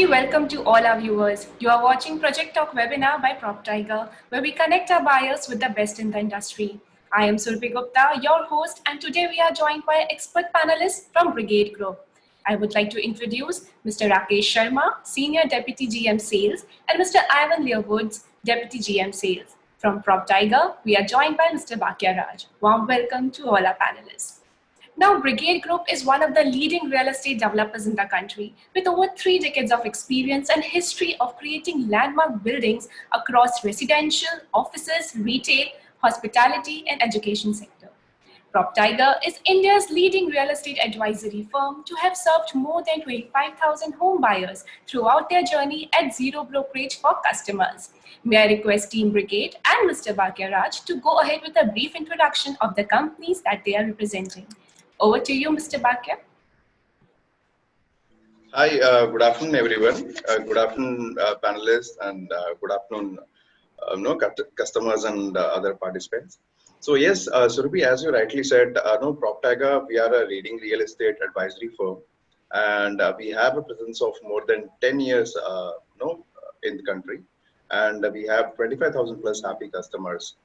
Warmly welcome to all our viewers. You are watching Project Talk webinar by PropTiger, where we connect our buyers with the best in the industry. I am Surabhi Gupta, your host, and today we are joined by expert panelists from Brigade Group. I would like to introduce Mr. Rakesh Sharma, Senior Deputy GM Sales, and Mr. Ivan Learwoods, Deputy GM Sales. From PropTiger, we are joined by Mr. Bhakia Raj. Warm welcome to all our panelists. Now, Brigade Group is one of the leading real estate developers in the country, with over 3 decades of experience and history of creating landmark buildings across residential, offices, retail, hospitality, and education sector. PropTiger is India's leading real estate advisory firm to have served more than 25,000 home buyers throughout their journey at zero brokerage for customers. May I request Team Brigade and Mr. Bhakia Raj to go ahead with a brief introduction of the companies that they are representing. Over to you, Mr. Bhakia. Hi, good afternoon, everyone. Good afternoon, panelists, and good afternoon, customers and other participants. So yes, Surabhi, as you rightly said, PropTiger, we are a leading real estate advisory firm, and we have a presence of more than 10 years, in the country, and we have 25,000 plus happy customers.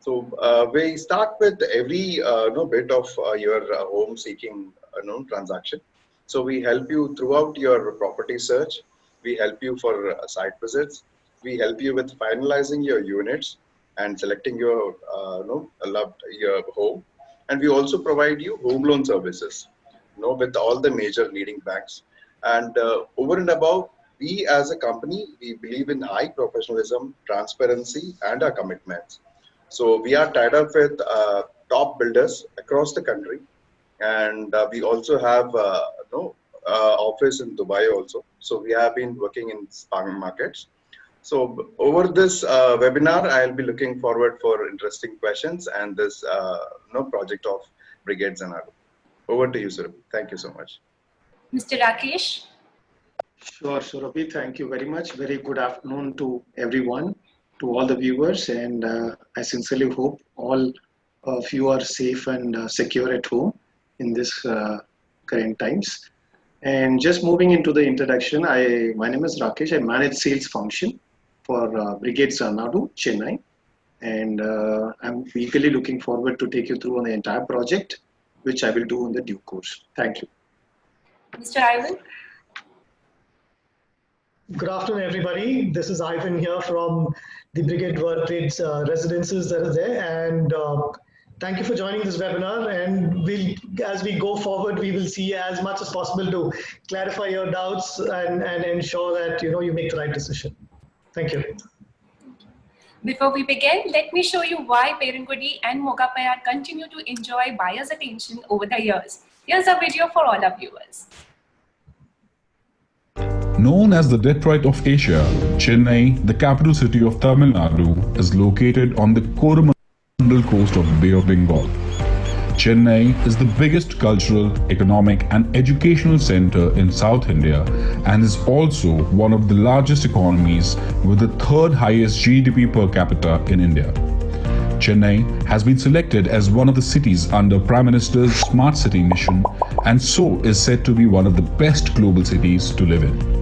So we start with every bit of your home seeking transaction. So we help you throughout your property search. We help you for site visits. We help you with finalizing your units and selecting your your home. And we also provide you home loan services, with all the major leading banks. And over and above, we as a company, we believe in high professionalism, transparency, and our commitments. So we are tied up with top builders across the country, and we also have office in Dubai also. So we have been working in SPAC markets. So over this webinar, I'll be looking forward for interesting questions and this project of Brigade Xanadu. Over to you, Surabhi. Thank you so much. Mr. Rakesh. Sure, Surabhi. Thank you very much. Very good afternoon to everyone, to all the viewers, and I sincerely hope all of you are safe and secure at home in this current times. And just moving into the introduction, my name is Rakesh. I manage sales function for Brigade Xanadu, Chennai, and I'm eagerly looking forward to take you through on the entire project, which I will do in the due course. Thank you. Mr. Ivan. Good afternoon, everybody. This is Ivan here from the Brigade World Trades residences that are there. And thank you for joining this webinar. And as we go forward, we will see as much as possible to clarify your doubts and ensure that you make the right decision. Thank you. Before we begin, let me show you why Perungudi and Mogappaiyar continue to enjoy buyers' attention over the years. Here's a video for all our viewers. Known as the Detroit of Asia, Chennai, the capital city of Tamil Nadu, is located on the Coromandel coast of the Bay of Bengal. Chennai is the biggest cultural, economic and educational center in South India and is also one of the largest economies with the third highest GDP per capita in India. Chennai has been selected as one of the cities under Prime Minister's Smart City mission and so is said to be one of the best global cities to live in.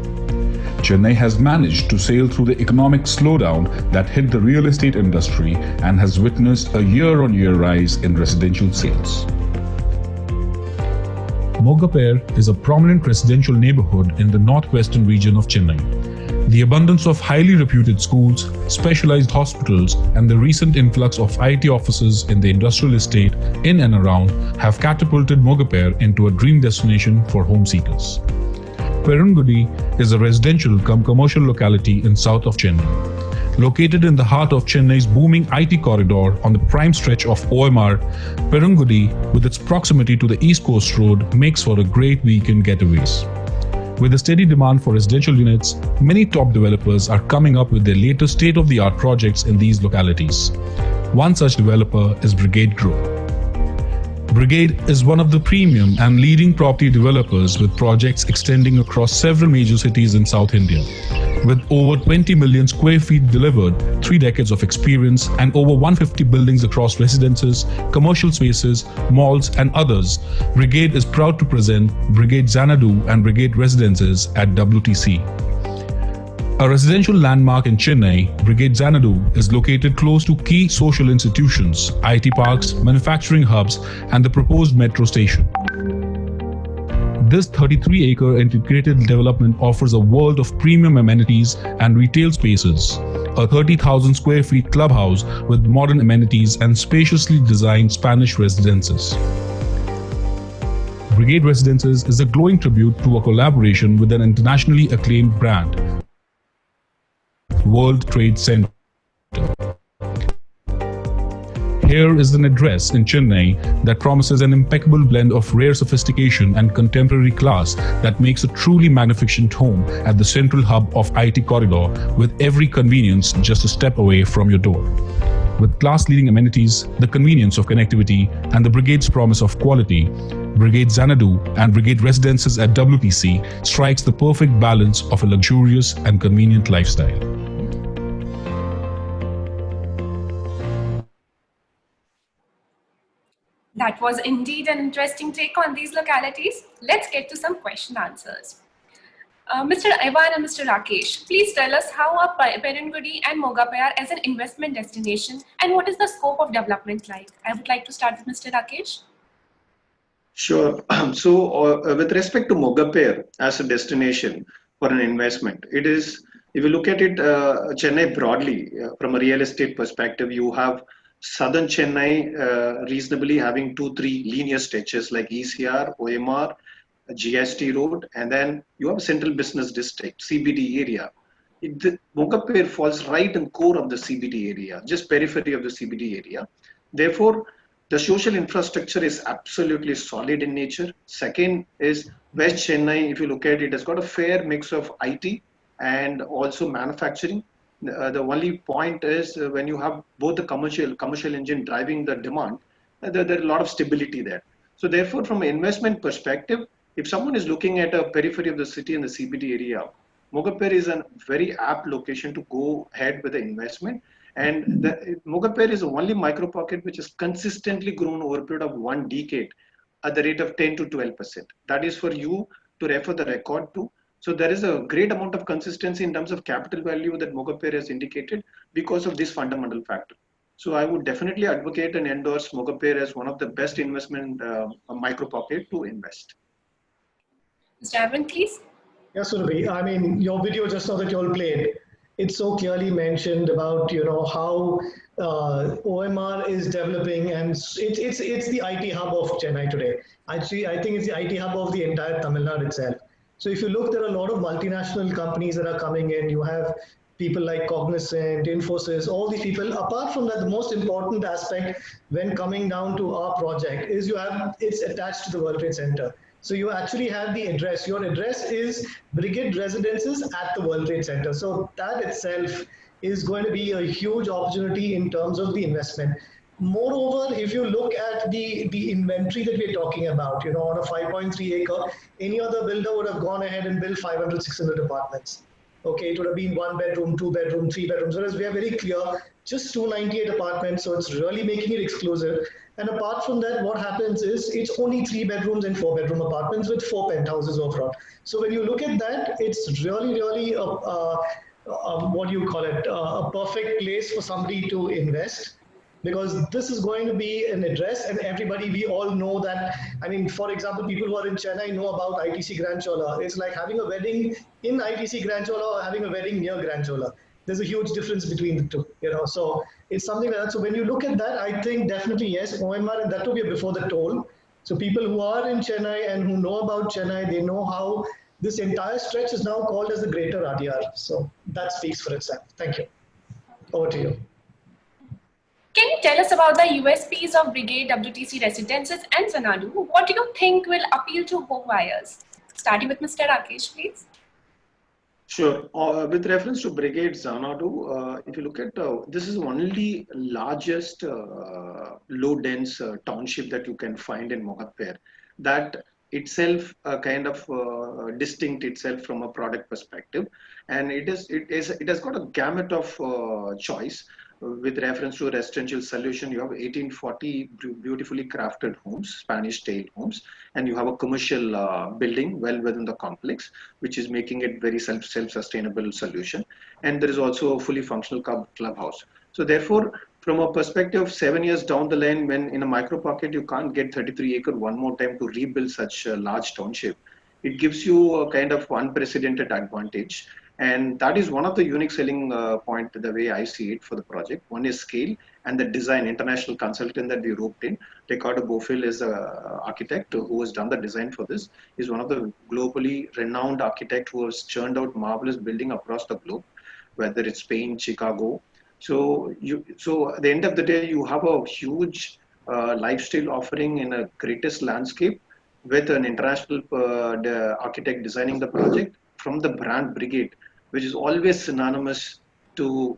Chennai has managed to sail through the economic slowdown that hit the real estate industry and has witnessed a year-on-year rise in residential sales. Mogappaiyar is a prominent residential neighborhood in the northwestern region of Chennai. The abundance of highly reputed schools, specialized hospitals, and the recent influx of IT offices in the industrial estate in and around have catapulted Mogappaiyar into a dream destination for home seekers. Perungudi is a residential cum commercial locality in south of Chennai. Located in the heart of Chennai's booming IT corridor on the prime stretch of OMR, Perungudi, with its proximity to the East Coast Road, makes for a great weekend getaways. With a steady demand for residential units, many top developers are coming up with their latest state-of-the-art projects in these localities. One such developer is Brigade Group. Brigade is one of the premium and leading property developers with projects extending across several major cities in South India. With over 20 million square feet delivered, 3 decades of experience, and over 150 buildings across residences, commercial spaces, malls, and others, Brigade is proud to present Brigade Xanadu and Brigade Residences at WTC. A residential landmark in Chennai, Brigade Xanadu is located close to key social institutions, IT parks, manufacturing hubs, and the proposed metro station. This 33-acre integrated development offers a world of premium amenities and retail spaces, a 30,000 square feet clubhouse with modern amenities and spaciously designed Spanish residences. Brigade Residences is a glowing tribute to a collaboration with an internationally acclaimed brand, World Trade Center. Here is an address in Chennai that promises an impeccable blend of rare sophistication and contemporary class that makes a truly magnificent home at the central hub of IT corridor with every convenience just a step away from your door. With class-leading amenities, the convenience of connectivity, and the Brigade's promise of quality, Brigade Xanadu and Brigade Residences at WTC strikes the perfect balance of a luxurious and convenient lifestyle. That was indeed an interesting take on these localities. Let's get to some question answers. Mr. Ivan and Mr. Rakesh, please tell us how are Perungudi and Mogappair as an investment destination and what is the scope of development like? I would like to start with Mr. Rakesh. Sure. So, with respect to Mogappair as a destination for an investment, it is, if you look at it, Chennai broadly, from a real estate perspective, you have southern Chennai reasonably having 2-3 linear stretches like ECR, OMR, GST Road, and then you have Central Business District, CBD area. Mogappair falls right in core of the CBD area, just periphery of the CBD area. Therefore, the social infrastructure is absolutely solid in nature. Second is West Chennai, if you look at it, has got a fair mix of IT and also manufacturing. The only point is when you have both the commercial engine driving the demand, there's a lot of stability there. So therefore, from an investment perspective, if someone is looking at a periphery of the city in the CBD area, Mogappair is a very apt location to go ahead with the investment. And Mogappair is the only micro pocket which has consistently grown over a period of 1 decade at the rate of 10 to 12%. That is for you to refer the record to. So there is a great amount of consistency in terms of capital value that Mogappair has indicated because of this fundamental factor. So I would definitely advocate and endorse Mogappair as one of the best investment micro pocket to invest. Mr. Ivan, please. Yes, Surabhi. I mean, your video just now that you all played, it so clearly mentioned about how OMR is developing, and it's the IT hub of Chennai today. Actually, I think it's the IT hub of the entire Tamil Nadu itself. So if you look, there are a lot of multinational companies that are coming in. You have people like Cognizant, Infosys, all these people. Apart from that, the most important aspect when coming down to our project is it's attached to the World Trade Center. So you actually have the address. Your address is Brigade Residences at the World Trade Center. So that itself is going to be a huge opportunity in terms of the investment. Moreover, if you look at the inventory that we're talking about, on a 5.3 acre, any other builder would have gone ahead and built 500, 600 apartments. Okay, it would have been 1 bedroom, 2 bedroom, 3 bedrooms, whereas we are very clear, just 298 apartments, so it's really making it exclusive. And apart from that, what happens is it's only 3 bedrooms and 4 bedroom apartments with 4 penthouses overall. So when you look at that, it's really, what do you call it, a perfect place for somebody to invest. Because this is going to be an address, and everybody, we all know that. I mean, for example, people who are in Chennai know about ITC Grand Chola. It's like having a wedding in ITC Grand Chola or having a wedding near Grand Chola. There's a huge difference between the two, So it's something like that. So when you look at that, I think definitely yes, OMR, and that will be before the toll. So people who are in Chennai and who know about Chennai, they know how this entire stretch is now called as the Greater RDR. So that speaks for itself. Thank you. Over to you. Can you tell us about the USPs of Brigade WTC Residences and Xanadu? What do you think will appeal to home buyers? Starting with Mr. Rakesh, please. Sure. With reference to Brigade Xanadu, if you look at, this is the only largest low-dense township that you can find in Mogappair. That itself kind of distinct itself from a product perspective, and it has got a gamut of choice. with reference to a residential solution, you have 1840 beautifully crafted homes, Spanish style homes, and you have a commercial building well within the complex, which is making it very self-sustainable solution. And there is also a fully functional clubhouse. So therefore, from a perspective of 7 years down the line, when in a micro pocket you can't get 33 acre one more time to rebuild such a large township, it gives you a kind of unprecedented advantage. And that is one of the unique selling point, the way I see it for the project. One is scale and the design. International consultant that we roped in, Ricardo Bofill, is an architect who has done the design for this. He's one of the globally renowned architect who has churned out marvelous building across the globe, whether it's Spain, Chicago. So at the end of the day, you have a huge lifestyle offering in a greatest landscape with an international architect designing the project from the brand Brigade, which is always synonymous to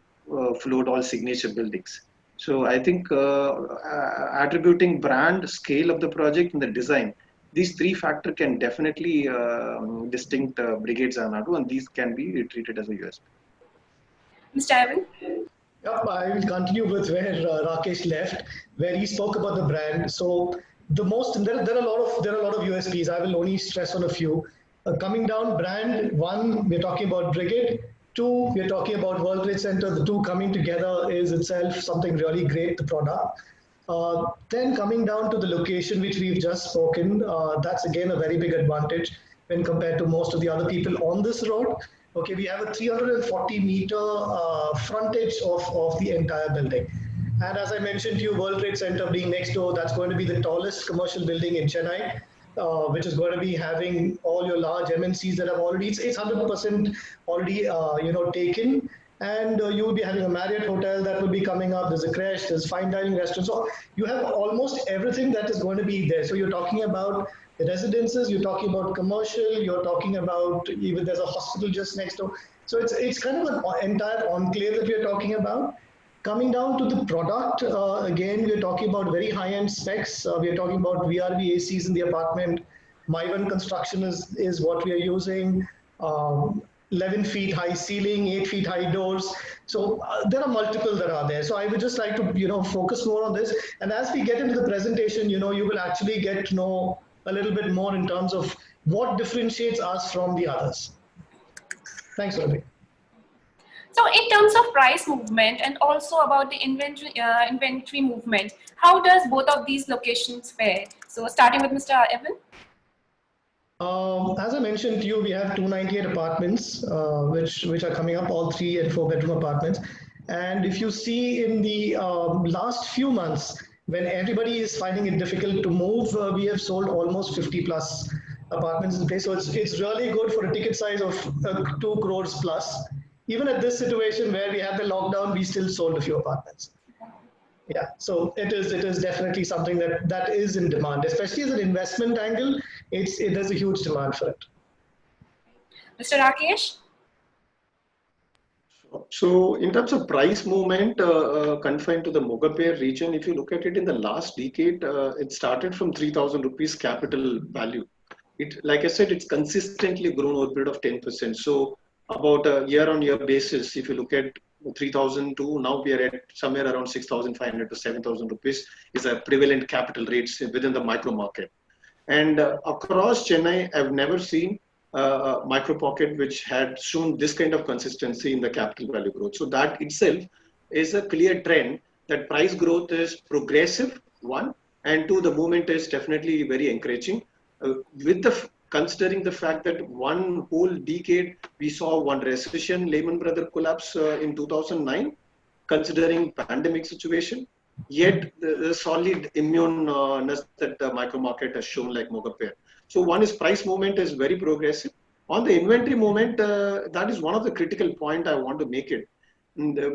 float all signature buildings. So I think attributing brand, scale of the project, and the design, these three factors can definitely distinct Brigade Xanadu, and these can be treated as a USP. Mr. Ivan? Yep, I will continue with where Rakesh left, where he spoke about the brand. So there are a lot of USPs. I will only stress on a few. Coming down brand, one, we're talking about Brigade. Two, we're talking about World Trade Center. The two coming together is itself something really great, the product. Then coming down to the location, which we've just spoken, that's again a very big advantage when compared to most of the other people on this road. Okay, we have a 340-meter frontage of the entire building. And as I mentioned to you, World Trade Center being next door, that's going to be the tallest commercial building in Chennai, which is going to be having all your large MNCs that have already, it's 100% already taken. And you will be having a Marriott hotel that will be coming up. There's a creche, there's fine dining restaurants. So you have almost everything that is going to be there. So you're talking about the residences, you're talking about commercial, you're talking about even there's a hospital just next door. So it's kind of an entire enclave that we're talking about. Coming down to the product, again, we're talking about very high-end specs. We're talking about VRV ACs in the apartment. Maivan construction is what we are using. 11 feet high ceiling, 8 feet high doors. So there are multiple that are there. So I would just like to, focus more on this. And as we get into the presentation, you will actually get to know a little bit more in terms of what differentiates us from the others. Thanks, Ravi. So in terms of price movement and also about the inventory movement, how does both of these locations fare? So starting with Mr. Evan. As I mentioned to you, we have 298 apartments, which are coming up, all 3 and 4 bedroom apartments. And if you see in the last few months, when everybody is finding it difficult to move, we have sold almost 50 plus apartments in place. So it's really good for a ticket size of 2 crores plus. Even at this situation where we had the lockdown, we still sold a few apartments. Yeah, so it is definitely something that is in demand, especially as an investment angle. There's a huge demand for it. Mr. Rakesh? So in terms of price movement confined to the Mogappair region, if you look at it in the last decade, it started from 3,000 rupees capital value. Like I said, it's consistently grown over a period of 10%. So about a year-on-year basis, if you look at 3,000 to now we are at somewhere around 6,500 to 7,000 rupees is a prevalent capital rates within the micro market. And across Chennai, I've never seen a micro pocket which had shown this kind of consistency in the capital value growth. So that itself is a clear trend that price growth is progressive, one, and two, the movement is definitely very encouraging. Considering the fact that one whole decade we saw one recession, Lehman Brothers collapse in 2009, considering pandemic situation, yet the solid immuneness that the micro market has shown like Mogappair. So one is price movement is very progressive. On the inventory movement, that is one of the critical point I want to make it,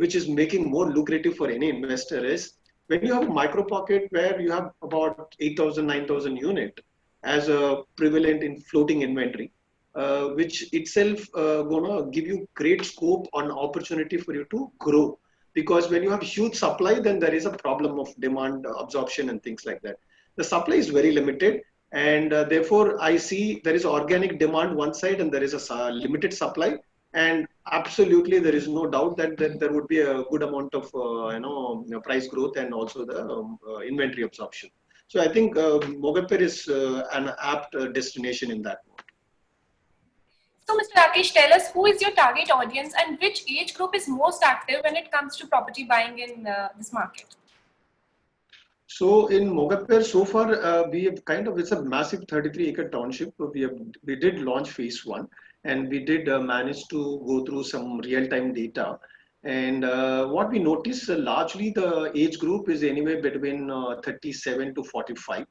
which is making more lucrative for any investor is when you have a micro pocket where you have about 8,000, 9,000 unit, as a prevalent in floating inventory, which itself gonna give you great scope on opportunity for you to grow. Because when you have huge supply, then there is a problem of demand absorption and things like that. The supply is very limited, and therefore I see there is organic demand one side and there is a limited supply. And absolutely, there is no doubt that there would be a good amount of price growth and also the inventory absorption. So I think Mogapur is an apt destination in that mode. So, Mr. Rakesh, tell us who is your target audience and which age group is most active when it comes to property buying in this market? So in Mogapur, so far we have it's a massive 33-acre township. We did launch phase 1, and we did manage to go through some real-time data. And what we noticed, largely the age group is anywhere between 37 to 45.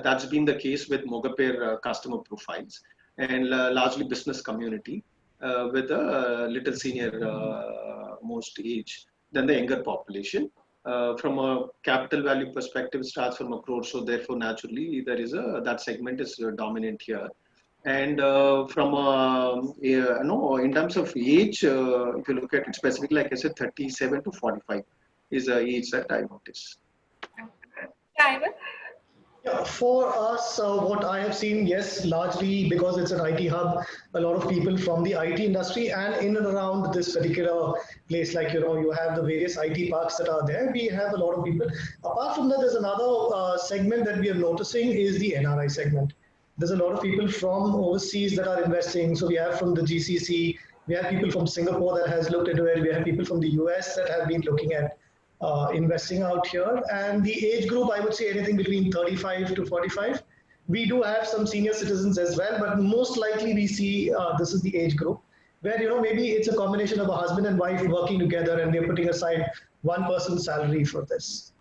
That's been the case with Mogapur customer profiles, and largely business community with a little senior most age than the younger population. From a capital value perspective, starts from a crore, so therefore naturally there is that segment is dominant here. And from in terms of age, if you look at it specifically, like I said, 37 to 45 is the age that I notice. Ivan? Yeah, for us, what I have seen, yes, largely because it's an IT hub, a lot of people from the IT industry and in and around this particular place, like, you have the various IT parks that are there. We have a lot of people. Apart from that, there's another segment that we are noticing is the NRI segment. There's a lot of people from overseas that are investing. So we have from the GCC, we have people from Singapore that has looked into it. We have people from the US that have been looking at investing out here. And the age group, I would say anything between 35 to 45. We do have some senior citizens as well, but most likely we see this is the age group where, maybe it's a combination of a husband and wife working together and they're putting aside one person's salary for this.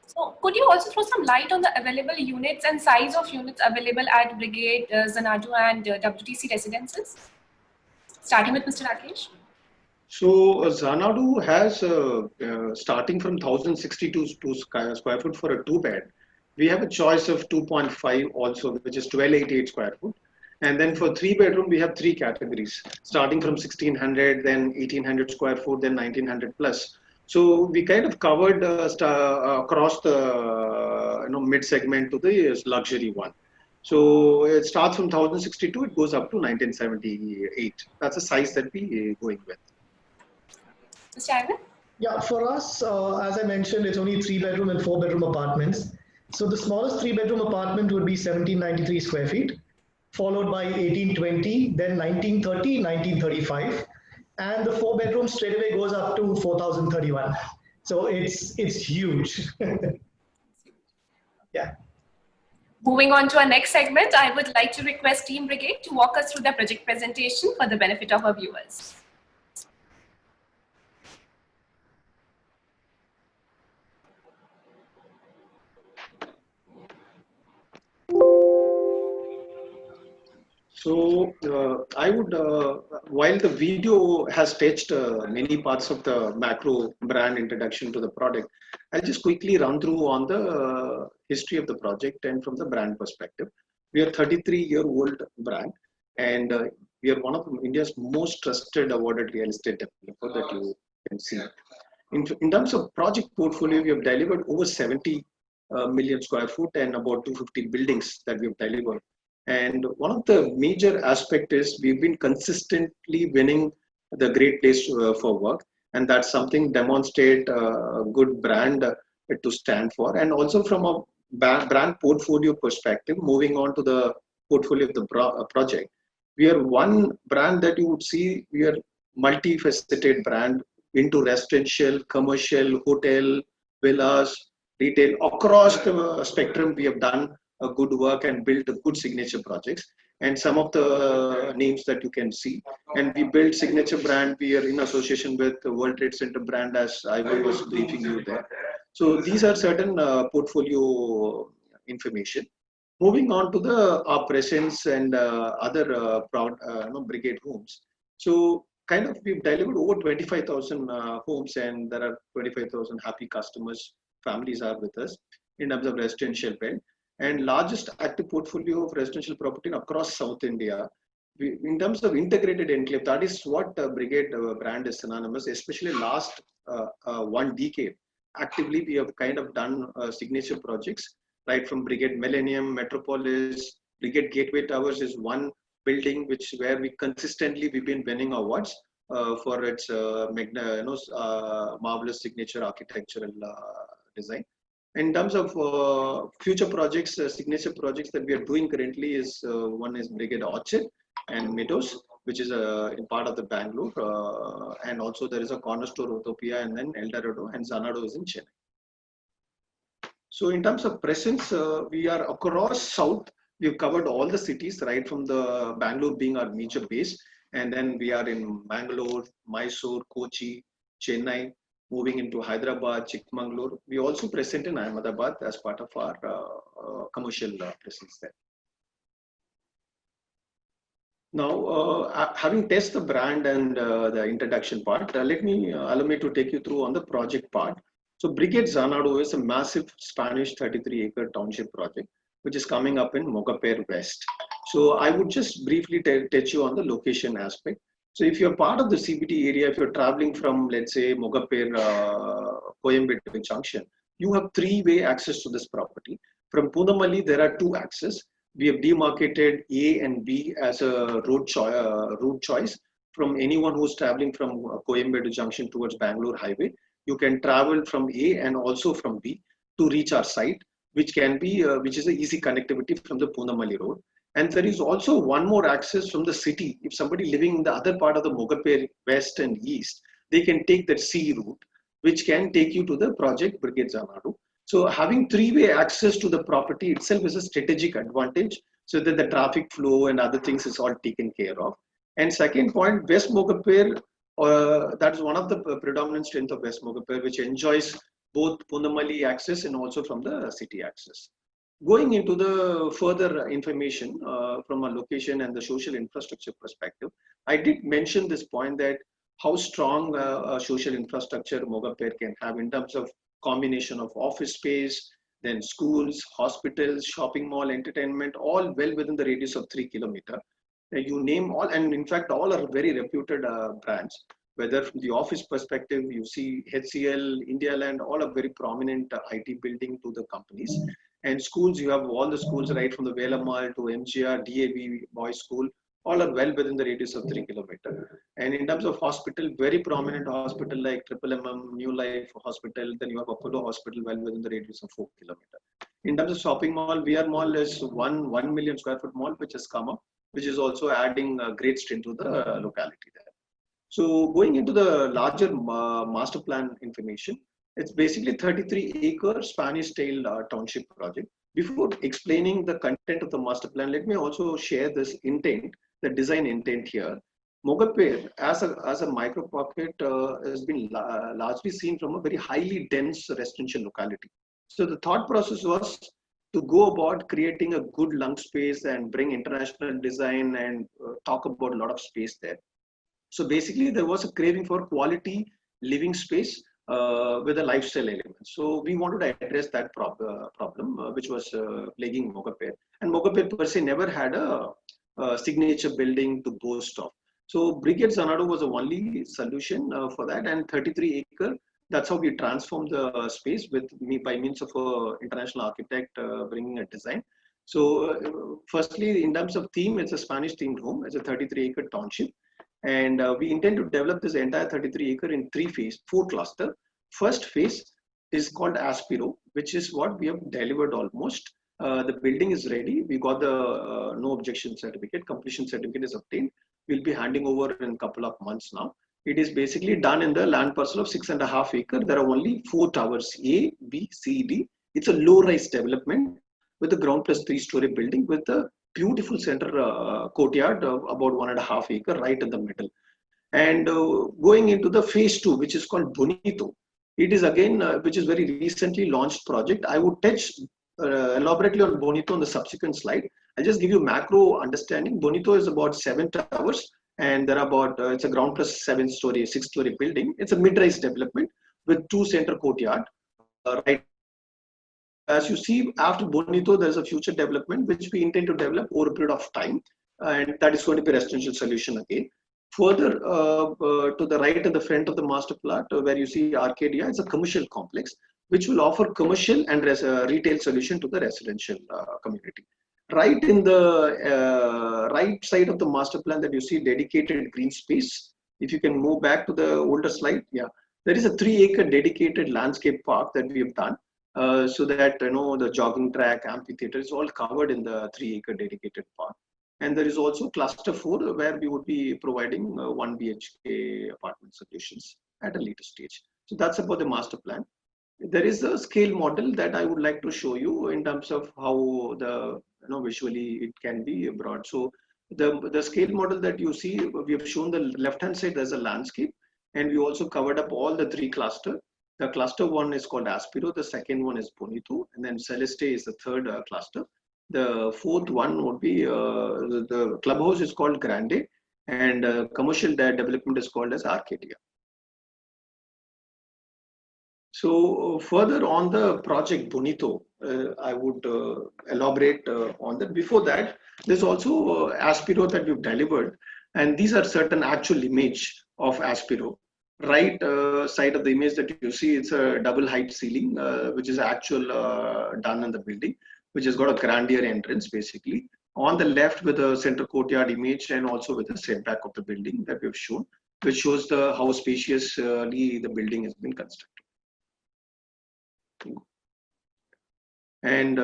So could you also throw some light on the available units and size of units available at Brigade, Xanadu and WTC residences? Starting with Mr. Rakesh. So Xanadu has starting from 1,062 square foot for a 2-bed. We have a choice of 2.5 also, which is 1,288 square foot. And then for 3-bedroom, we have 3 categories, starting from 1,600, then 1,800 square foot, then 1,900 plus. So we kind of covered across the mid segment to the luxury one. So it starts from 1,062, it goes up to 1,978. That's the size that we are going with. Mr. Ivan? Yeah, for us, as I mentioned, it's only 3-bedroom and 4-bedroom apartments. So the smallest 3-bedroom apartment would be 1,793 square feet, followed by 1,820, then 1,930, 1,935. And the 4-bedroom straight away goes up to 4,031. So it's huge. Yeah. Moving on to our next segment, I would like to request Team Brigade to walk us through the project presentation for the benefit of our viewers. So I would, while the video has touched many parts of the macro brand introduction to the product, I'll just quickly run through on the history of the project and from the brand perspective. We are a 33-year-old brand, and we are one of India's most trusted awarded real estate developer that you can see. In terms of project portfolio, we have delivered over 70 million square foot and about 250 buildings that we have delivered. And one of the major aspects is we've been consistently winning the Great Place for Work, and that's something demonstrate a good brand to stand for. And also from a brand portfolio perspective, moving on to the portfolio of the project, we are one brand that you would see, we are multifaceted brand into residential, commercial, hotel, villas, retail. Across the spectrum, we have done a good work and built a good signature projects, and some of the names that you can see. And we built signature brand. We are in association with the World Trade Center brand, as I was briefing you there. So these are certain portfolio information. Moving on to our presence and other Brigade homes. So kind of we've delivered over 25,000 homes, and there are 25,000 happy customers, families are with us in terms of residential build. And largest active portfolio of residential property across South India. In terms of integrated enclave, that is what Brigade brand is synonymous, especially last 1 decade. Actively, we have kind of done signature projects, right from Brigade Millennium, Metropolis, Brigade Gateway Towers is one building where we consistently we've been winning awards for its marvelous signature architectural design. In terms of future projects, signature projects that we are doing currently is one is Brigade Orchard and Meadows, which is in part of the Bangalore, and also there is a cornerstone Utopia, and then El Dorado and Xanadu is in Chennai. So in terms of presence, we are across South. We've covered all the cities, right from the Bangalore being our major base, and then we are in Bangalore, Mysore, Kochi, Chennai, moving into Hyderabad, Chikmagalur. We also present in Ahmedabad as part of our commercial presence there. Now, having tested the brand and the introduction part, allow me to take you through on the project part. So Brigade Xanadu is a massive Spanish 33-acre township project, which is coming up in Mogaper West. So I would just briefly touch you on the location aspect. So if you're part of the CBD area, if you're traveling from, let's say, Mogaper, Coimbatore Junction, you have three-way access to this property. From Punamalli, there are two access. We have demarcated A and B as a route choice. From anyone who's traveling from Coimbatore Junction towards Bangalore Highway, you can travel from A and also from B to reach our site, which can be, which is an easy connectivity from the Punamalli road. And there is also one more access from the city. If somebody living in the other part of the Mogaper West and East, they can take that C route, which can take you to the project Brigade Xanadu. So having three-way access to the property itself is a strategic advantage, so that the traffic flow and other things is all taken care of. And second point, West Mogaper, that's one of the predominant strength of West Mogaper, which enjoys both Punamalli access and also from the city access. Going into the further information from a location and the social infrastructure perspective, I did mention this point that how strong social infrastructure Mogaper can have in terms of combination of office space, then schools, hospitals, shopping mall, entertainment, all well within the radius of 3 kilometers. You name all, and in fact, all are very reputed brands. Whether from the office perspective, you see HCL, India Land, all are very prominent IT building to the companies. And schools, you have all the schools right from the Velamal to MGR, DAV, Boys School, all are well within the radius of 3 kilometers. And in terms of hospital, very prominent hospital like Triple MM, New Life Hospital, then you have Apollo Hospital well within the radius of 4 kilometers. In terms of shopping mall, VR Mall is 1 million square foot mall, which has come up, which is also adding a great strength to the locality there. So going into the larger master plan information, it's basically 33-acre Spanish-style township project. Before explaining the content of the master plan, let me also share this intent, the design intent here. Mogaper as a micro pocket has been largely seen from a very highly dense residential locality. So the thought process was to go about creating a good lung space and bring international design and talk about a lot of space there. So basically there was a craving for quality living space with a lifestyle element. So we wanted to address that problem, which was plaguing Mogaper. And Mogaper per se never had a signature building to boast of. So Brigade Xanadu was the only solution for that, and 33-acre. That's how we transformed the space by means of an international architect bringing a design. So firstly, in terms of theme, it's a Spanish themed home. It's a 33-acre township. And we intend to develop this entire 33-acre in 4 clusters. First phase is called Aspiro, which is what we have delivered almost. The building is ready. We got the no objection certificate. Completion certificate is obtained. We'll be handing over in a couple of months now. It is basically done in the land parcel of 6.5 acres. There are only 4 towers, A, B, C, D. It's a low-rise development with a ground plus 3-story building with a beautiful center courtyard of about 1.5 acres right in the middle. And going into the phase 2, which is called Bonito. It is again, which is very recently launched project. I would touch elaborately on Bonito on the subsequent slide. I'll just give you macro understanding. Bonito is about 7 towers, and there are about, it's a ground plus 7-story, 6-story building. It's a mid-rise development with 2 center courtyard, right. As you see, after Bonito, there's a future development which we intend to develop over a period of time, and that is going to be a residential solution again. Further to the right and the front of the master plot, where you see Arcadia, it's a commercial complex which will offer commercial and retail solution to the residential community. Right in the right side of the master plan that you see dedicated green space. If you can move back to the older slide, yeah, there is a 3-acre dedicated landscape park that we have done. So that the jogging track, amphitheater is all covered in the 3-acre dedicated park. And there is also cluster 4 where we would be providing 1 BHK apartment solutions at a later stage. So that's about the master plan. There is a scale model that I would like to show you in terms of how the visually it can be brought. So the scale model that you see, we have shown the left hand side there's a landscape, and we also covered up all the 3 cluster. The cluster 1 is called Aspiro, the second one is Bonito, and then Celeste is the third cluster. The fourth one would be the clubhouse is called Grande, and commercial development is called as Arcadia. So further on the project Bonito, I would elaborate on that. Before that, there's also Aspiro that we've delivered, and these are certain actual image of Aspiro. Right side of the image that you see, it's a double height ceiling, which is actual done in the building, which has got a grandeur entrance basically. On the left with the center courtyard image, and also with the setback of the building that we've shown, which shows how spaciously the building has been constructed. And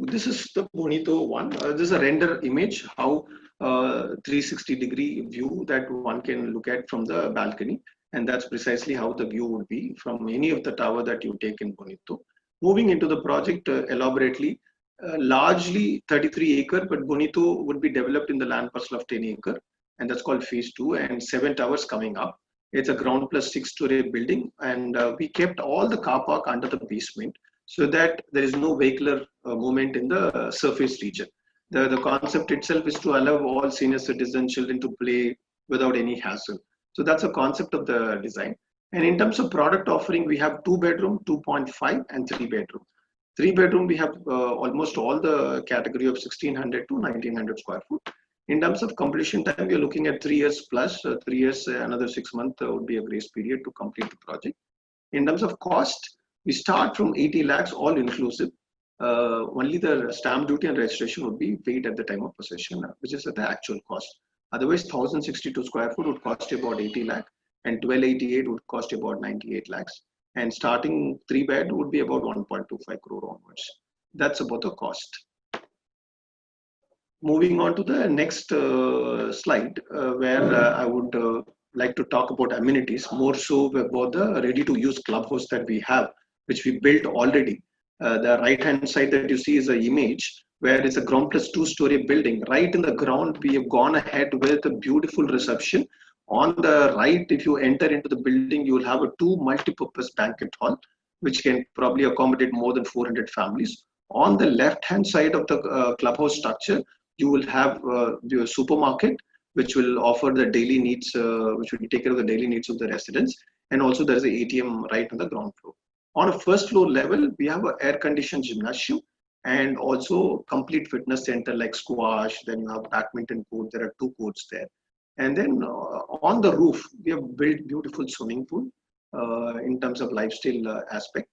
this is the Bonito one. This is a render image, how 360-degree view that one can look at from the balcony. And that's precisely how the view would be from any of the tower that you take in Bonito. Moving into the project elaborately, largely 33-acre, but Bonito would be developed in the land parcel of 10-acre. And that's called phase 2, and 7 towers coming up. It's a ground plus 6-story building, and we kept all the car park under the basement so that there is no vehicular movement in the surface region. The concept itself is to allow all senior citizens, children to play without any hassle. So that's a concept of the design. And in terms of product offering, we have 2-bedroom, 2.5, and 3-bedroom. 3-bedroom, we have almost all the category of 1600 to 1900 square foot. In terms of completion time, we are looking at 3 years plus, 3 years, another 6 months would be a grace period to complete the project. In terms of cost, we start from 80 lakhs, all inclusive. Only the stamp duty and registration would be paid at the time of possession, which is at the actual cost. Otherwise, 1062 square foot would cost about 80 lakh, and 1288 would cost about 98 lakhs. And starting 3-bed would be about 1.25 crore onwards. That's about the cost. Moving on to the next slide, where I would like to talk about amenities, more so about the ready-to-use clubhouse that we have, which we built already. The right-hand side that you see is an image where it's a ground plus 2-story building. Right in the ground, we have gone ahead with a beautiful reception. On the right, if you enter into the building, you will have a 2 multi-purpose banquet hall, which can probably accommodate more than 400 families. On the left-hand side of the clubhouse structure, you will have your supermarket, which will offer the daily needs, which will take care of the daily needs of the residents. And also there is an ATM right on the ground floor. On a first floor level, we have an air-conditioned gymnasium and also complete fitness center like squash. Then you have badminton court. There are 2 courts there. And then on the roof, we have built beautiful swimming pool in terms of lifestyle aspect.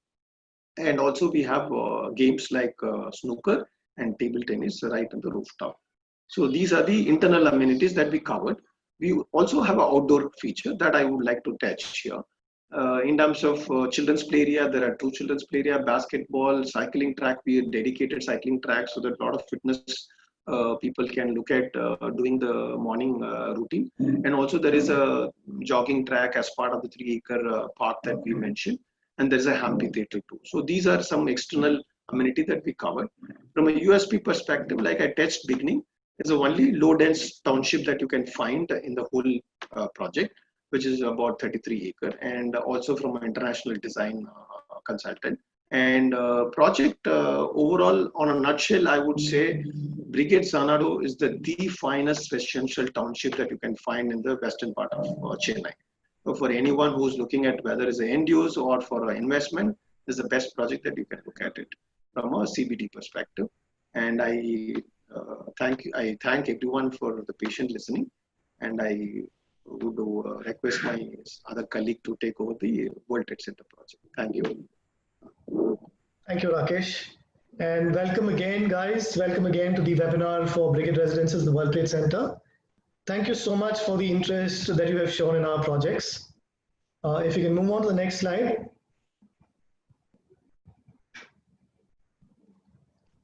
And also we have games like snooker and table tennis right on the rooftop. So these are the internal amenities that we covered. We also have an outdoor feature that I would like to touch here. In terms of children's play area, there are 2 children's play area, basketball, cycling track. We have dedicated cycling track so that a lot of fitness people can look at doing the morning routine. And also there is a jogging track as part of the 3-acre park that we mentioned. And there's a amphitheater too. So these are some external amenity that we covered. From a USP perspective, like I touched beginning, is the only low dense township that you can find in the whole project, which is about 33-acre, and also from an international design consultant. And project overall, on a nutshell, I would say Brigade Xanadu is the finest residential township that you can find in the western part of Chennai. So for anyone who's looking at whether it's an end use or for an investment, is the best project that you can look at it from a CBD perspective. And I thank everyone for the patient listening, and I would request my other colleague to take over the World Trade Center project. Thank you. Thank you, Rakesh. And welcome again, guys. Welcome again to the webinar for Brigade Residences, the World Trade Center. Thank you so much for the interest that you have shown in our projects. If you can move on to the next slide.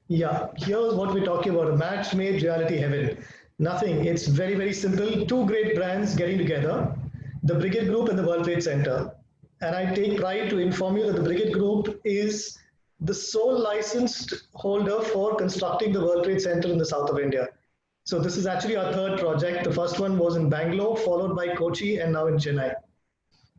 Yeah, here's what we're talking about, a match made reality heaven. Nothing, it's very, very simple. Two great brands getting together, the Brigade Group and the World Trade Center. And I take pride to inform you that the Brigade Group is the sole licensed holder for constructing the World Trade Center in the south of India. So this is actually our third project. The first one was in Bangalore, followed by Kochi, and now in Chennai.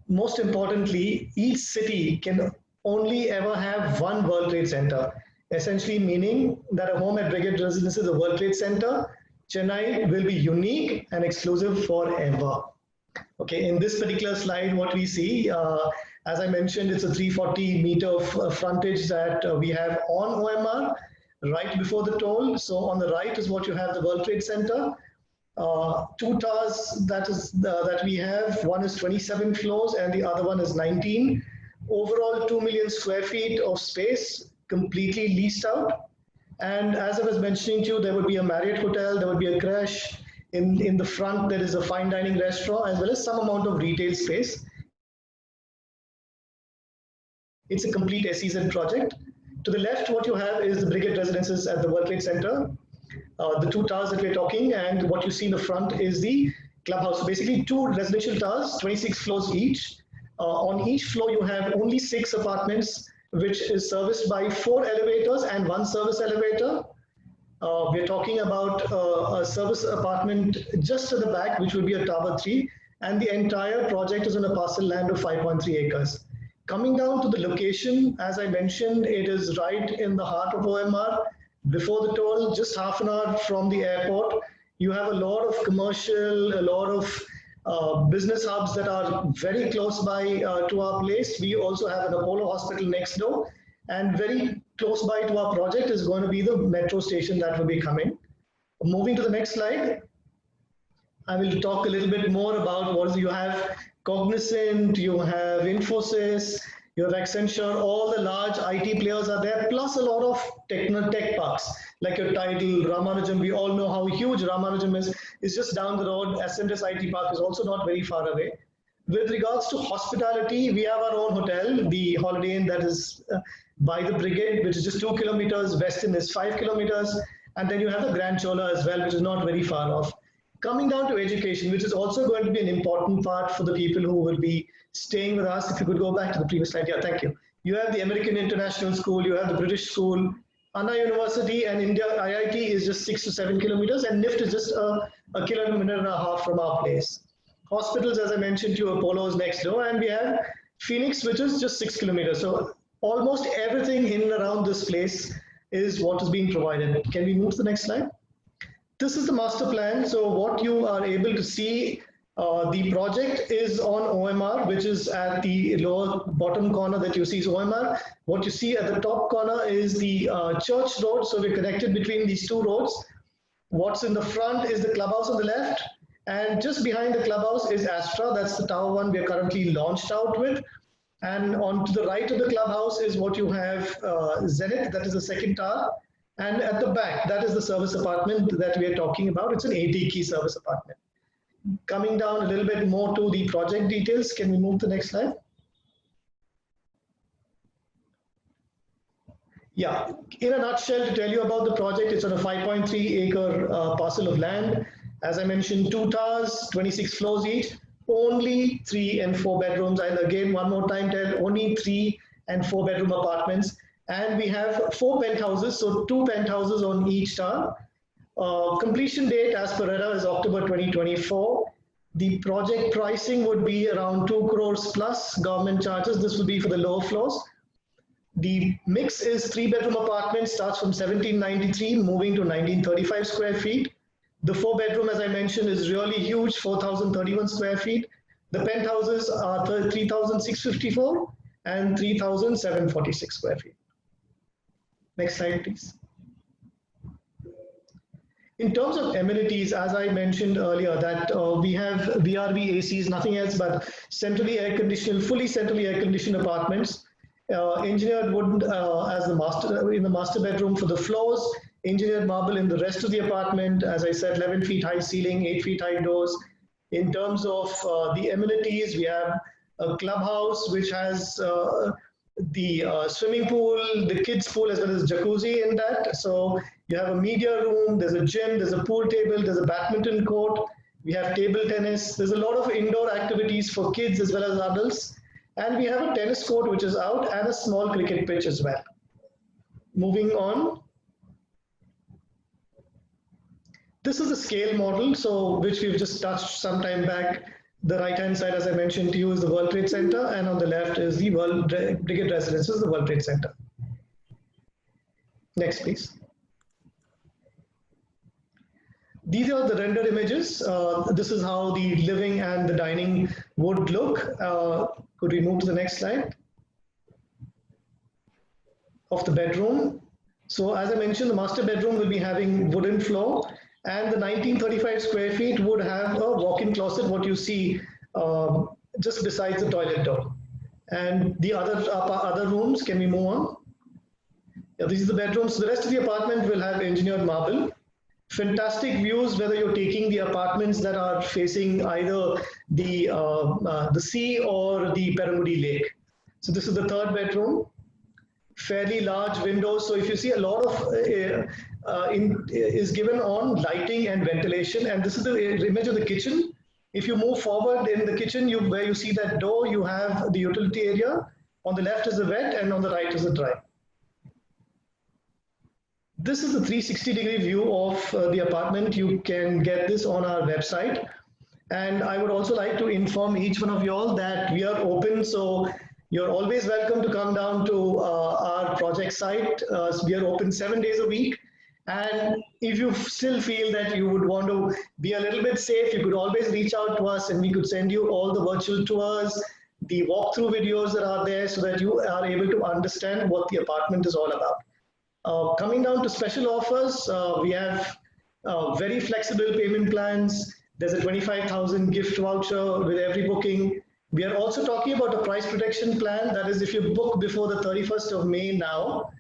Most importantly, each city can only ever have one World Trade Center, essentially meaning that a home at Brigade Residences, the World Trade Center, Chennai will be unique and exclusive forever. Okay, in this particular slide, what we see, as I mentioned, it's a 340 meter frontage that we have on OMR, right before the toll. So on the right is what you have, the World Trade Center. Two towers that we have, one is 27 floors and the other one is 19. Overall 2 million square feet of space, completely leased out. And as I was mentioning to you, there would be a Marriott hotel, there would be a creche. In the front, there is a fine dining restaurant as well as some amount of retail space. It's a complete SEZ project. To the left, what you have is the Brigade Residences at the World Trade Center. The two towers that we're talking, and what you see in the front is the clubhouse. Basically, two residential towers, 26 floors each. On each floor, you have only 6 apartments, which is serviced by 4 elevators and 1 service elevator. We're talking about a service apartment just to the back, which will be a Tower 3, and the entire project is on a parcel land of 5.3 acres. Coming down to the location, as I mentioned, it is right in the heart of OMR, before the toll, just half an hour from the airport. You have a lot of commercial, a lot of business hubs that are very close by to our place. We also have an Apollo hospital next door, and very close by to our project is going to be the metro station that will be coming. Moving to the next slide, I will talk a little bit more about what you have. Cognizant, you have Infosys, you have Accenture, all the large IT players are there, plus a lot of tech parks, like your Tidal, Ramanujan. We all know how huge Ramanujan is. It's just down the road. Ascendus IT Park is also not very far away. With regards to hospitality, we have our own hotel, the Holiday Inn, that is by the Brigade, which is just 2 kilometers. Westin is 5 kilometers. And then you have the Grand Chola as well, which is not very far off. Coming down to education, which is also going to be an important part for the people who will be staying with us. If you could go back to the previous slide. Yeah, thank you. You have the American International School, you have the British School, Anna University, and India IIT is just 6 to 7 kilometers, and NIFT is just a kilometer and a half from our place. Hospitals, as I mentioned to you, Apollo is next door, and we have Phoenix, which is just 6 kilometers. So almost everything in and around this place is what is being provided. Can we move to the next slide? This is the master plan. So what you are able to see, the project is on OMR, which is at the lower bottom corner that you see is OMR. What you see at the top corner is the Church Road. So we're connected between these two roads. What's in the front is the clubhouse on the left. And just behind the clubhouse is Astra. That's the tower one we are currently launched out with. And on to the right of the clubhouse is what you have Zenith, that is the second tower. And at the back, that is the service apartment that we are talking about. It's an 80-key service apartment. Coming down a little bit more to the project details. Can we move to the next slide? Yeah, in a nutshell, to tell you about the project, it's on a 5.3 acre parcel of land. As I mentioned, 2 towers, 26 floors each, only 3 and 4 bedrooms. And again, one more time, tell only 3 and 4 bedroom apartments. And we have 4 penthouses, so 2 penthouses on each tower. Completion date as per RERA is October 2024. The project pricing would be around 2 crores plus government charges. This will be for the lower floors. The mix is 3 bedroom apartment, starts from 1793, moving to 1935 square feet. The 4 bedroom, as I mentioned, is really huge, 4,031 square feet. The penthouses are 3,654 and 3,746 square feet. Next slide, please. In terms of amenities, as I mentioned earlier, that we have VRV ACs, nothing else but centrally air conditioned, fully centrally air conditioned apartments. engineered wood as the master bedroom for the floors, engineered marble in the rest of the apartment. As I said, 11 feet high ceiling, 8 feet high doors. In terms of the amenities, we have a clubhouse which has the swimming pool, the kids pool, as well as jacuzzi in that. So you have a media room, there's a gym, there's a pool table, there's a badminton court, we have table tennis. There's a lot of indoor activities for kids as well as adults. And we have a tennis court which is out and a small cricket pitch as well. Moving on. This is a scale model, so which we've just touched some time back. The right-hand side, as I mentioned to you, is the World Trade Center, and on the left is the Brigade Residences, the World Trade Center. Next, please. These are the render images. This is how the living and the dining would look. Could we move to the next slide? Of the bedroom. So as I mentioned, the master bedroom will be having wooden floor, and the 1935 square feet would have a walk-in closet, what you see just besides the toilet door. And the other rooms, can we move on? Yeah, these are the bedrooms. The rest of the apartment will have engineered marble. Fantastic views, whether you're taking the apartments that are facing either the sea or the Peramudi Lake. So this is the third bedroom. Fairly large windows. So if you see, a lot of is given on lighting and ventilation. And this is the image of the kitchen. If you move forward in the kitchen, where you see that door, you have the utility area. On the left is the wet, and on the right is the dry. This is the 360-degree view of the apartment. You can get this on our website. And I would also like to inform each one of you all that we are open. So you're always welcome to come down to our project site. We are open 7 days a week. And if you still feel that you would want to be a little bit safe, you could always reach out to us and we could send you all the virtual tours, the walkthrough videos that are there so that you are able to understand what the apartment is all about. Coming down to special offers, we have very flexible payment plans. There's a 25,000 gift voucher with every booking. We are also talking about a price protection plan. That is, if you book before the 31st of May now,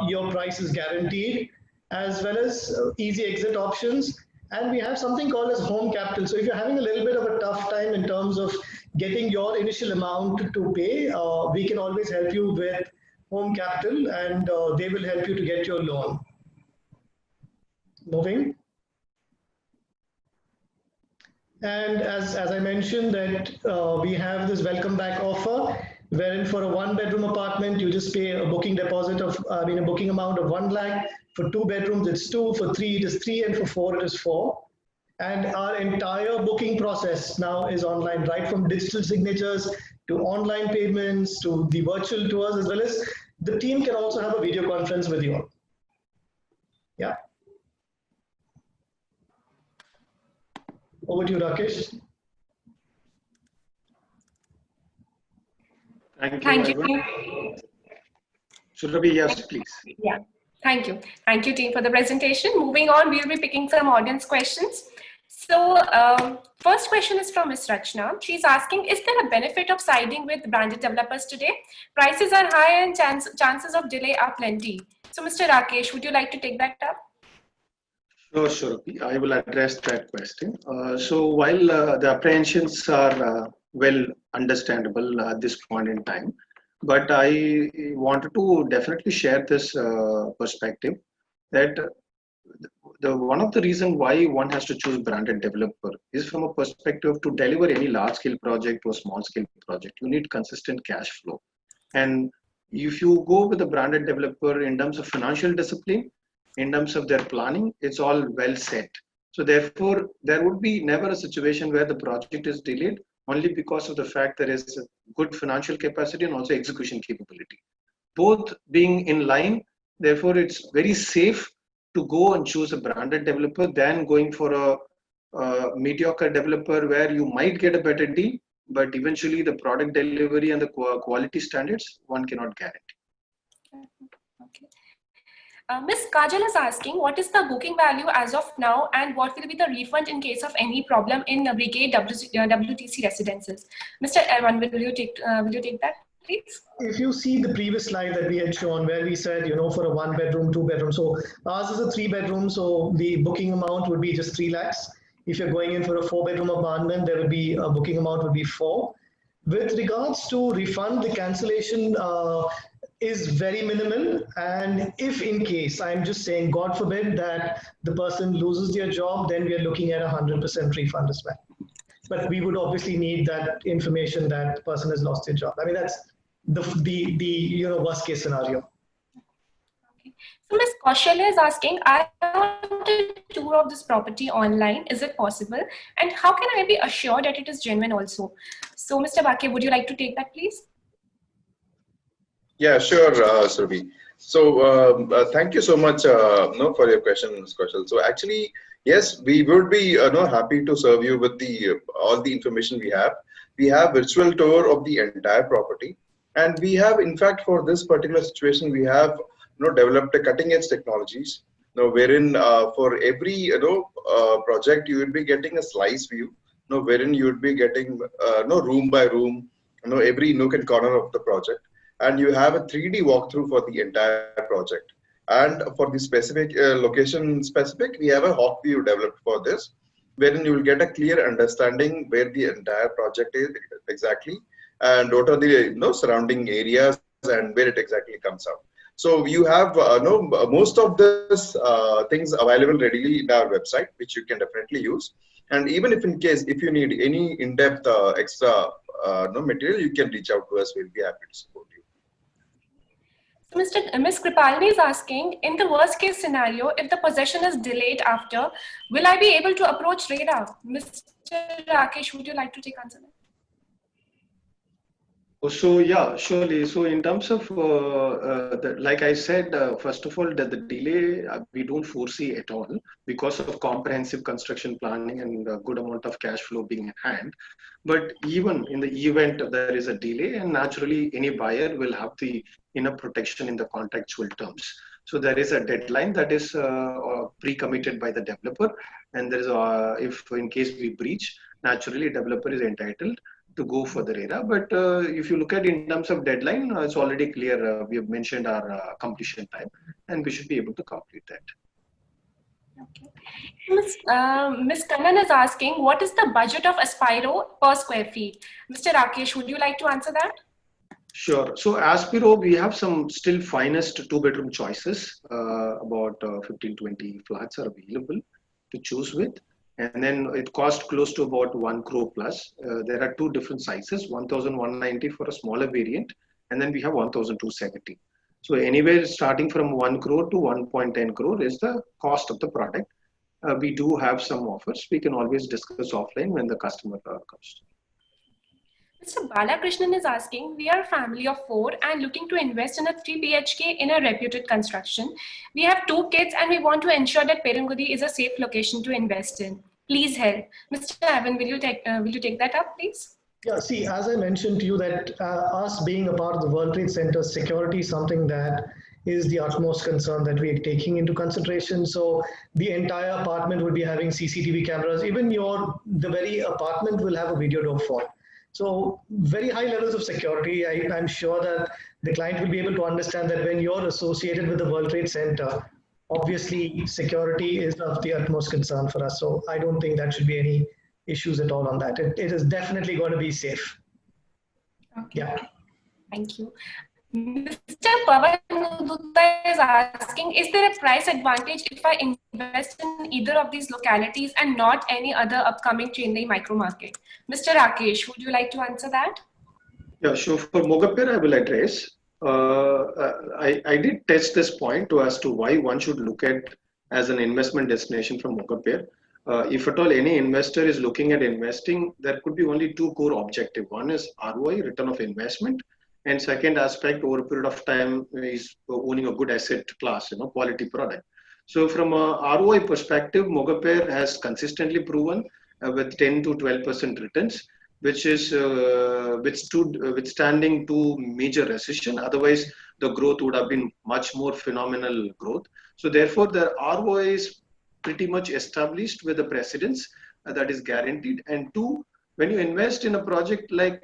your price is guaranteed, as well as easy exit options. And we have something called as home capital. So if you're having a little bit of a tough time in terms of getting your initial amount to pay, we can always help you with home capital, and they will help you to get your loan. Moving. And as I mentioned that we have this welcome back offer, wherein for a 1-bedroom apartment, you just pay a booking deposit of, a booking amount of 1 lakh. For 2 bedrooms, it's 2, for 3, it is 3, and for 4, it is 4. And our entire booking process now is online, right from digital signatures to online payments to the virtual tours, as well as the team can also have a video conference with you all. Yeah. Over to you, Rakesh. Thank you. Surabhi, yes, please. Yeah. Thank you. Thank you, team, for the presentation. Moving on, we'll be picking some audience questions. So first question is from Ms. Rachna. She's asking, is there a benefit of siding with branded developers today? Prices are high and chances of delay are plenty. So Mr. Rakesh, would you like to take that up? Sure. I will address that question. So while the apprehensions are well understandable at this point in time, but I wanted to definitely share this perspective that one of the reasons why one has to choose branded developer is from a perspective to deliver any large scale project or small scale project, you need consistent cash flow. And if you go with a branded developer in terms of financial discipline, in terms of their planning, it's all well set. So therefore, there would be never a situation where the project is delayed only because of the fact there is a good financial capacity and also execution capability. Both being in line, therefore it's very safe to go and choose a branded developer than going for a mediocre developer where you might get a better deal, but eventually the product delivery and the quality standards one cannot guarantee. Okay. Ms. Kajal is asking, what is the booking value as of now and what will be the refund in case of any problem in Brigade WTC residences? Mr. Evan, will you take that? please? If you see the previous slide that we had shown where we said, for a 1-bedroom, 2-bedroom, so ours is a 3-bedroom, so the booking amount would be just 3 lakhs. If you're going in for a 4-bedroom apartment, there will be a booking amount would be 4. With regards to refund, the cancellation is very minimal. And if in case, I'm just saying, God forbid that the person loses their job, then we are looking at 100% refund as well. But we would obviously need that information that the person has lost their job. I mean, that's the worst case scenario. Okay. So Ms. Kaushal is asking, I want a tour of this property online. Is it possible? And how can I be assured that it is genuine also? So Mr. Bake, would you like to take that, please? Yeah, sure, Surabhi. So thank you so much for your question, Ms. Kaushal. So actually, yes, we would be happy to serve you with all the information we have. We have virtual tour of the entire property, and we have, in fact, for this particular situation, we have developed a cutting-edge technologies. Wherein for every project you will be getting a slice view. Wherein you would be getting room by room, every nook and corner of the project. And you have a 3D walkthrough for the entire project. And for the specific location specific, we have a hawk view developed for this, wherein you will get a clear understanding where the entire project is exactly, and what are the surrounding areas and where it exactly comes out. So you have most of this things available readily in our website, which you can definitely use. And even if in case if you need any in-depth extra material, you can reach out to us. We'll be happy to support you. So Ms. Kripalani is asking, in the worst case scenario, if the possession is delayed after, will I be able to approach RERA? Mr. Rakesh, would you like to take answer? So yeah, surely. So in terms of like I said, first of all, that the delay we don't foresee at all because of comprehensive construction planning and a good amount of cash flow being at hand. But even in the event there is a delay, and naturally any buyer will have the protection in the contractual terms. So there is a deadline that is pre-committed by the developer, and there is if in case we breach, naturally developer is entitled to go for the RERA. But if you look at in terms of deadline, it's already clear. We have mentioned our completion time, and we should be able to complete that. Okay. Ms. Kannan is asking, what is the budget of Aspiro per square feet? Mr. Rakesh, would you like to answer that? Sure. So Aspiro, we have some still finest 2-bedroom choices. About 15-20 flats are available to choose with. And then it costs close to about 1 crore plus. There are 2 different sizes, 1,190 for a smaller variant, and then we have 1,270. So anywhere starting from 1 crore to 1.10 crore is the cost of the product. We do have some offers. We can always discuss offline when the customer comes. Mr. Balakrishnan is asking, we are a family of 4 and looking to invest in a 3 BHK in a reputed construction. We have 2 kids and we want to ensure that Perungudi is a safe location to invest in. Please help. Mr. Ivan, will you take that up, please? Yeah, see, as I mentioned to you that us being a part of the World Trade Center, security is something that is the utmost concern that we are taking into consideration. So the entire apartment would be having CCTV cameras. Even the very apartment will have a video door for. So very high levels of security. I'm sure that the client will be able to understand that when you're associated with the World Trade Center, obviously security is of the utmost concern for us. So I don't think that should be any issues at all on that. It is definitely going to be safe. Okay. Yeah. Thank you. Mr. Pavan Gupta is asking, is there a price advantage if I invest in either of these localities and not any other upcoming Chennai micro market? Mr. Rakesh, would you like to answer that? Yeah, sure. For Mogappair, I will address. I did test this point as to why one should look at as an investment destination from Mogappair. If at all any investor is looking at investing, there could be only 2 core objectives. One is ROI, return of investment, and second aspect over a period of time is owning a good asset class, quality product. So from a ROI perspective, Mogappair has consistently proven with 10 to 12% returns, which is withstanding 2 major recession. Otherwise, the growth would have been much more phenomenal growth. So therefore, the ROI is pretty much established with the precedence that is guaranteed. And 2, when you invest in a project like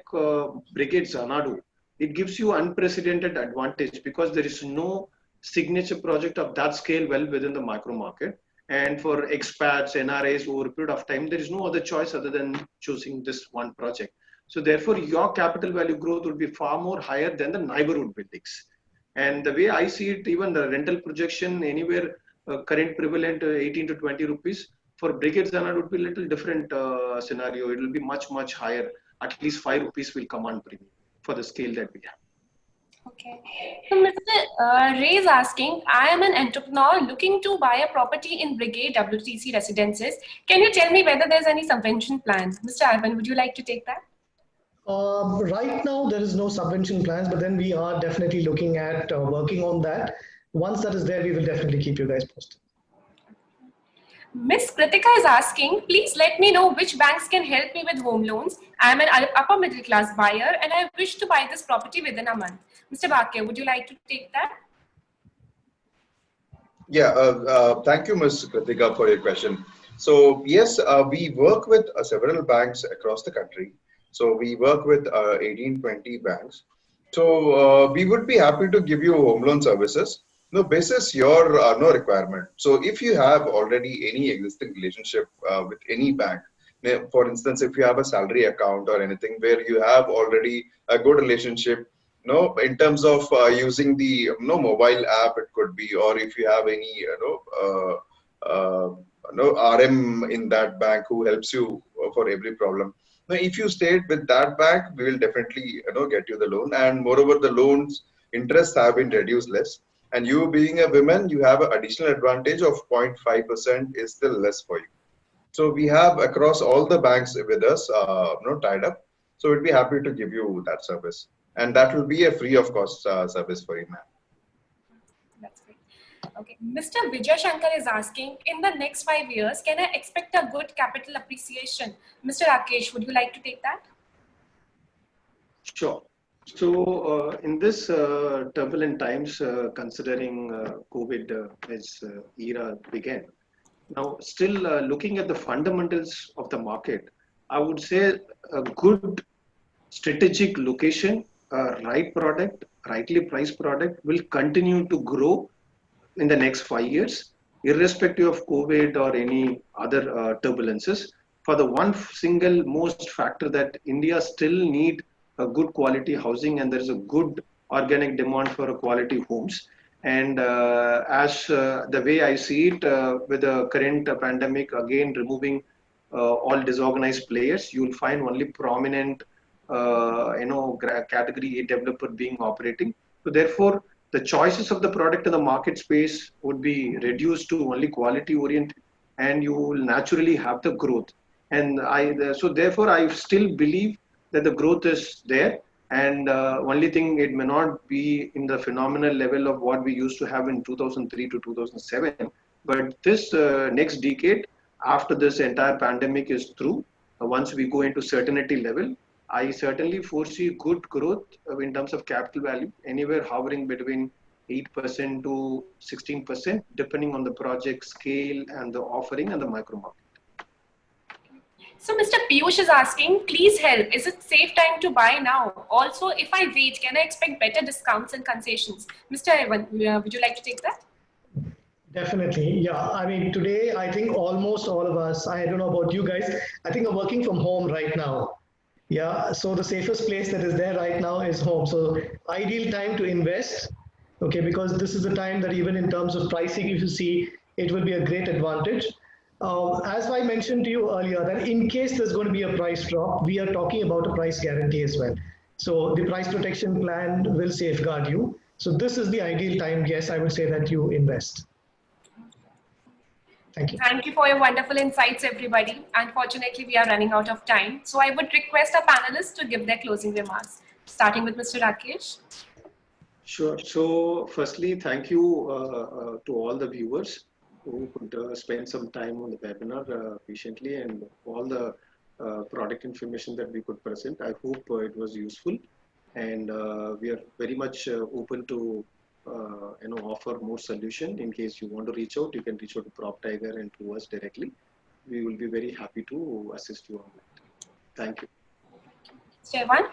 Brigade Xanadu, it gives you unprecedented advantage because there is no signature project of that scale well within the micro market. And for expats, NRIs over a period of time, there is no other choice other than choosing this one project. So therefore, your capital value growth would be far more higher than the neighborhood buildings. And the way I see it, even the rental projection anywhere current prevalent 18 to 20 rupees for Brigade Zanad would be a little different scenario. It will be much higher. At least 5 rupees will come on premium for the scale that we have. Okay. So Mr. Ray is asking, I am an entrepreneur looking to buy a property in Brigade WTC residences. Can you tell me whether there's any subvention plans? Mr. Ivan, would you like to take that? Right now, there is no subvention plans, but then we are definitely looking at working on that. Once that is there, we will definitely keep you guys posted. Miss Kritika is asking, please let me know which banks can help me with home loans. I am an upper middle class buyer and I wish to buy this property within a month. Mr. Bhatia, would you like to take that? Yeah, thank you, Ms. Kritika, for your question. So yes, we work with several banks across the country. So we work with 18-20 banks. So we would be happy to give you home loan services. No, basis your no requirement. So if you have already any existing relationship with any bank, for instance, if you have a salary account or anything where you have already a good relationship, no, in terms of using the mobile app, it could be, or if you have any RM in that bank who helps you for every problem. Now, if you stayed with that bank, we will definitely get you the loan, and moreover, the loans interests have been reduced less. And you being a woman, you have an additional advantage of 0.5% is still less for you. So we have across all the banks with us, tied up. So we'd be happy to give you that service, and that will be a free of cost service for you, ma'am. That's great. Okay. Mr. Vijay Shankar is asking, in the next 5 years, can I expect a good capital appreciation? Mr. Rakesh, would you like to take that? Sure. So in this turbulent times, considering COVID as era began, now still looking at the fundamentals of the market, I would say a good strategic location, right product, rightly priced product will continue to grow in the next 5 years, irrespective of COVID or any other turbulences. For the one single most factor that India still need a good quality housing, and there is a good organic demand for quality homes. And as the way I see it, with the current pandemic again removing all disorganized players, you will find only prominent, category A developer being operating. So therefore, the choices of the product in the market space would be reduced to only quality oriented, and you will naturally have the growth. And so therefore, I still believe that the growth is there. And only thing, it may not be in the phenomenal level of what we used to have in 2003 to 2007. But this next decade, after this entire pandemic is through, once we go into certainty level, I certainly foresee good growth in terms of capital value, anywhere hovering between 8% to 16%, depending on the project scale and the offering and the micro market. So Mr. Piyush is asking, please help. Is it safe time to buy now? Also, if I wait, can I expect better discounts and concessions? Mr. Evan, would you like to take that? Definitely. Yeah. I mean, today, I think almost all of us, I don't know about you guys, I think are working from home right now. Yeah. So the safest place that is there right now is home. So ideal time to invest. Okay. Because this is the time that even in terms of pricing, if you see, it will be a great advantage. As I mentioned to you earlier, that in case there's going to be a price drop, we are talking about a price guarantee as well. So the price protection plan will safeguard you. So this is the ideal time, yes, I would say that you invest. Thank you. Thank you for your wonderful insights, everybody. Unfortunately, we are running out of time. So I would request our panelists to give their closing remarks, starting with Mr. Rakesh. Sure. So firstly, thank you to all the viewers who could spend some time on the webinar patiently, and all the product information that we could present. I hope it was useful, and we are very much open to offer more solution. In case you want to reach out, you can reach out to PropTiger and to us directly. We will be very happy to assist you on that. Thank you. Mr. Evan?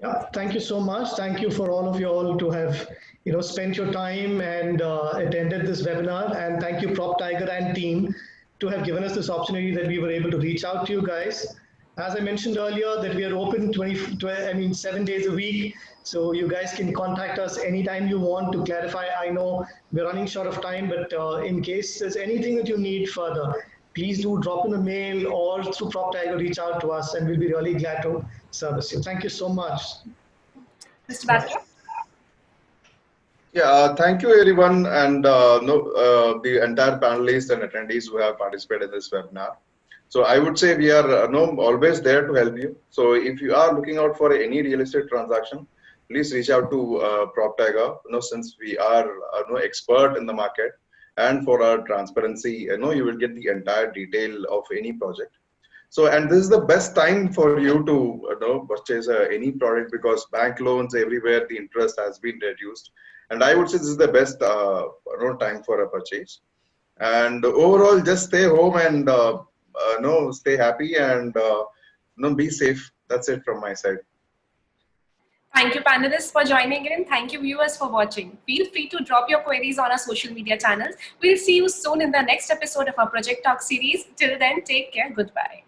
Yeah, thank you so much. Thank you for all of you all to have spent your time and attended this webinar. And thank you, Prop Tiger and team, to have given us this opportunity that we were able to reach out to you guys. As I mentioned earlier, that we are open 7 days a week. So you guys can contact us anytime you want to clarify. I know we're running short of time, but in case there's anything that you need further, please do drop in a mail or through Prop Tiger, reach out to us, and we'll be really glad to service you. Thank you so much. Mr. Batra? Yeah, thank you everyone, and the entire panelists and attendees who have participated in this webinar. So I would say we are always there to help you. So if you are looking out for any real estate transaction, please reach out to Prop Tiger. Since we are expert in the market, and for our transparency, you will get the entire detail of any project. So, and this is the best time for you to purchase any product, because bank loans everywhere, the interest has been reduced. And I would say this is the best time for a purchase. And overall, just stay home and stay happy and be safe. That's it from my side. Thank you, panelists, for joining in. Thank you, viewers, for watching. Feel free to drop your queries on our social media channels. We'll see you soon in the next episode of our Project Talk series. Till then, take care. Goodbye.